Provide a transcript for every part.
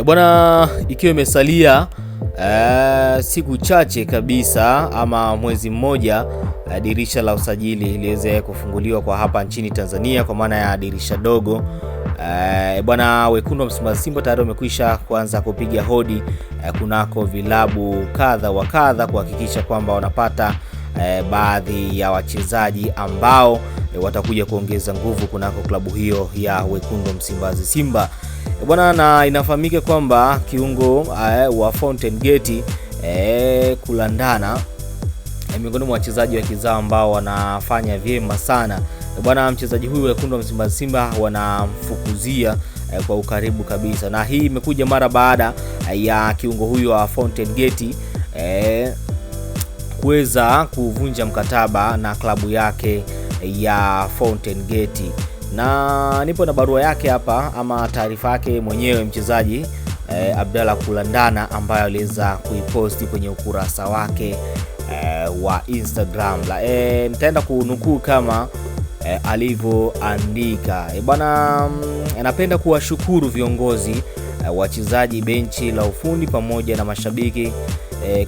Bwana, ikiwa imesalia siku chache kabisa ama mwezi mmoja dirisha la usajili liweze kufunguliwa kwa hapa nchini Tanzania, kwa maana ya dirisha dogo. Bwana, wekundu wa Msimbazi Simba tayari wamekwisha kuanza kupiga hodi kunako vilabu kadha wa kadha kuhakikisha kwamba wanapata baadhi ya wachezaji ambao watakuja kuongeza nguvu kunako klabu hiyo ya wekundu wa Msimbazi Simba. Bwana, na inafahamika kwamba kiungo wa Fountain Gate Kulandana miongoni mwa wachezaji wa kizao ambao wanafanya vyema sana. Bwana, mchezaji huyu wekundu wa Msimbazi Simba wanamfukuzia kwa ukaribu kabisa, na hii imekuja mara baada ya kiungo huyu wa Fountain Gate kuweza kuvunja mkataba na klabu yake ya Fountain Gate. Na nipo na barua yake hapa ama taarifa yake mwenyewe mchezaji Abdalla Kulandana, ambaye aliweza kuiposti kwenye ukurasa wake wa Instagram. Nitaenda kunukuu kama alivyoandika. Bwana, anapenda kuwashukuru viongozi, wachezaji, benchi la ufundi pamoja na mashabiki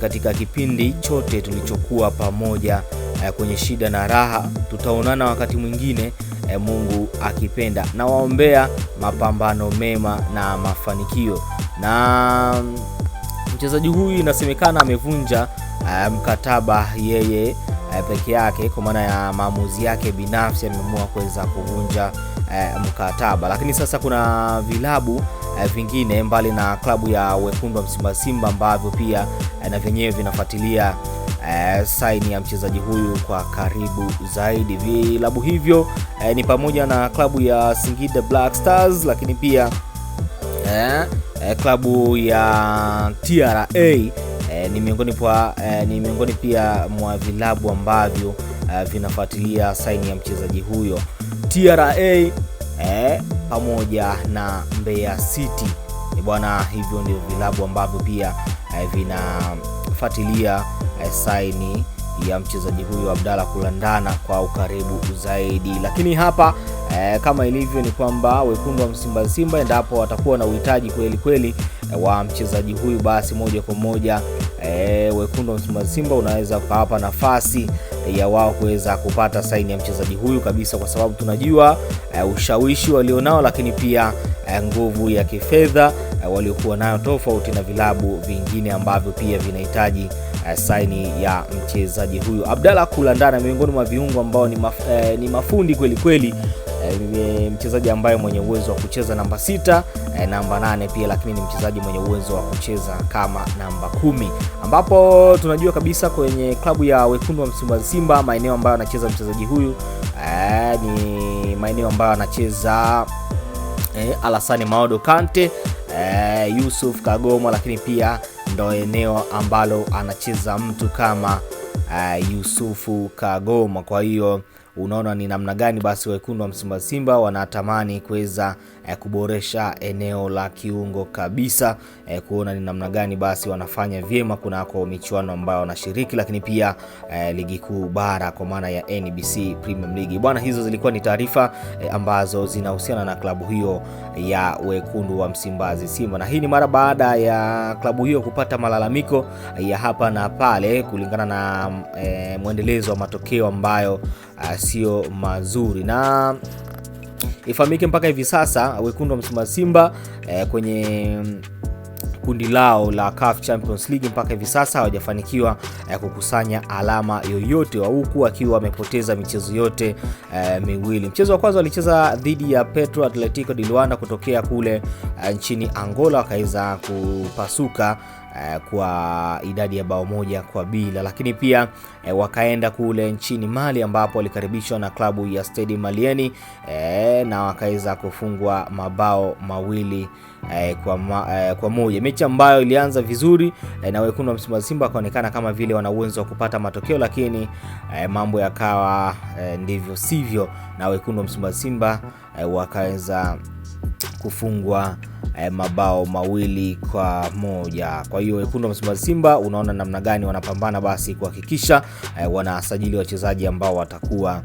katika kipindi chote tulichokuwa pamoja kwenye shida na raha. Tutaonana wakati mwingine Mungu akipenda, na waombea mapambano mema na mafanikio. Na mchezaji huyu inasemekana amevunja mkataba yeye peke yake, kwa maana ya maamuzi yake binafsi ameamua kuweza kuvunja mkataba. Lakini sasa kuna vilabu vingine mbali na klabu ya wekundu wa Msimbazi Simba ambavyo pia na vyenyewe vinafuatilia saini ya mchezaji huyu kwa karibu zaidi. Vilabu hivyo ni pamoja na klabu ya Singida Black Stars, lakini pia klabu ya TRA ni miongoni pia mwa vilabu ambavyo vinafuatilia saini ya mchezaji huyo. TRA pamoja na Mbeya City. Bwana, hivyo ndio vilabu ambavyo pia vinafuatilia saini ya mchezaji huyo Abdalla Kulandana kwa ukaribu zaidi. Lakini hapa kama ilivyo ni kwamba wekundu wa Msimbazi Simba endapo watakuwa na uhitaji kweli kweli wa mchezaji huyu, basi moja kwa moja wekundu wa Msimbazi Simba unaweza kuwapa nafasi ya wao kuweza kupata saini ya mchezaji huyu kabisa, kwa sababu tunajua ushawishi walionao, lakini pia nguvu ya kifedha waliokuwa nayo, tofauti na vilabu vingine ambavyo pia vinahitaji saini ya mchezaji huyu. Abdalla Kulandana miongoni mwa viungo ambao ni mafundi kweli kweli, mchezaji ambaye mwenye uwezo wa kucheza namba 6, namba 8 pia, lakini ni mchezaji mwenye uwezo wa kucheza kama namba 10, ambapo tunajua kabisa kwenye klabu ya wekundu wa Msimbazi Simba maeneo ambayo anacheza mchezaji huyu ni maeneo ambayo anacheza Alassane Maodo Kante, Yusuf Kagoma, lakini pia ndo eneo ambalo anacheza mtu kama Yusufu Kagoma. Kwa hiyo unaona ni namna gani basi wekundu wa Msimbazi Simba wanatamani kuweza kuboresha eneo la kiungo kabisa, kuona ni namna gani basi wanafanya vyema kunako michuano ambayo wanashiriki, lakini pia ligi kuu bara kwa maana ya NBC Premier League. Bwana, hizo zilikuwa ni taarifa ambazo zinahusiana na klabu hiyo ya wekundu wa Msimbazi Simba, na hii ni mara baada ya klabu hiyo kupata malalamiko ya hapa na pale kulingana na mwendelezo wa matokeo ambayo sio mazuri. Na ifahamike mpaka hivi sasa wekundu wa Msimbazi Simba kwenye kundi lao la CAF Champions League mpaka hivi sasa hawajafanikiwa kukusanya alama yoyote, huku akiwa wamepoteza michezo yote miwili. Mchezo wa kwanza walicheza dhidi ya Petro Atletico de Luanda kutokea kule nchini Angola, wakaweza kupasuka kwa idadi ya bao 1-0, lakini pia wakaenda kule nchini Mali ambapo walikaribishwa na klabu ya Stade Malien na wakaweza kufungwa mabao 2 kwa moja. Mechi ambayo ilianza vizuri na wekundu wa Msimbazi Simba kaonekana kama vile wana uwezo wa kupata matokeo, lakini mambo yakawa ndivyo sivyo, na wekundu wa Msimbazi Simba wakaweza kufungwa mabao 2-1. Kwa hiyo wekundu wa Msimbazi Simba unaona namna gani wanapambana basi kuhakikisha wanasajili wachezaji ambao watakuwa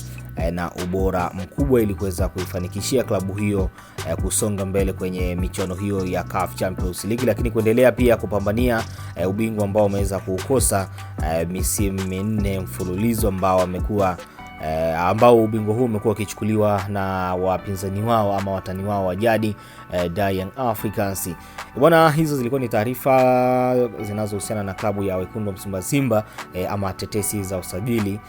na ubora mkubwa ili kuweza kuifanikishia klabu hiyo kusonga mbele kwenye michuano hiyo ya CAF Champions League, lakini kuendelea pia kupambania ubingwa ambao umeweza kuukosa misimu 4 mfululizo ambao ubingwa huu umekuwa ukichukuliwa na wapinzani wao ama watani wao wa jadi Young Africans. Bwana, hizo zilikuwa ni taarifa zinazohusiana na klabu ya wekundu wa Msimbazi Simba ama tetesi za usajili.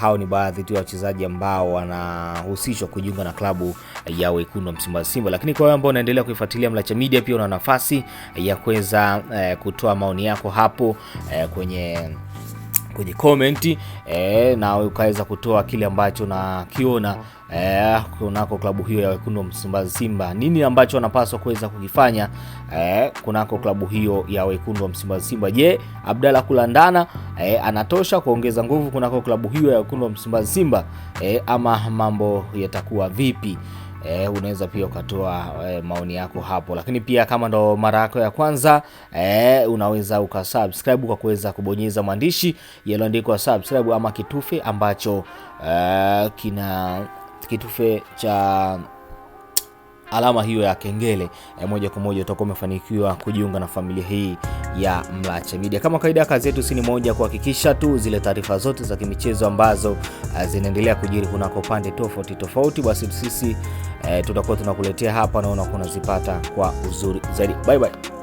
Hao ni baadhi tu ya wachezaji ambao wanahusishwa kujiunga na klabu ya wekundu wa Msimbazi Simba. Lakini kwa wale ambao wanaendelea kuifuatilia Mlacha Media, pia una nafasi ya kuweza kutoa maoni yako hapo kwenye comment na ukaweza kutoa kile ambacho nakiona kunako klabu hiyo ya wekundu wa Msimbazi Simba. Nini ambacho wanapaswa kuweza kukifanya kunako klabu hiyo ya wekundu wa Msimbazi Simba? Je, Abdalla Kulandana anatosha kuongeza nguvu kunako klabu hiyo ya wekundu wa Msimbazi Simba ama mambo yatakuwa vipi? Unaweza pia ukatoa maoni yako hapo. Lakini pia kama ndo mara yako ya kwanza unaweza ukasubscribe kwa kuweza kubonyeza maandishi yaliyoandikwa subscribe ama kitufe ambacho kina kitufe cha alama hiyo ya kengele. Moja kwa moja utakuwa umefanikiwa kujiunga na familia hii ya Mlacha Media. Kama kawaida, kazi yetu si ni moja, kuhakikisha tu zile taarifa zote za kimichezo ambazo zinaendelea kujiri kunako pande tofauti basi sisi tutakuwa tunakuletea hapa na unakuwa unazipata kwa uzuri zaidi. Bye bye.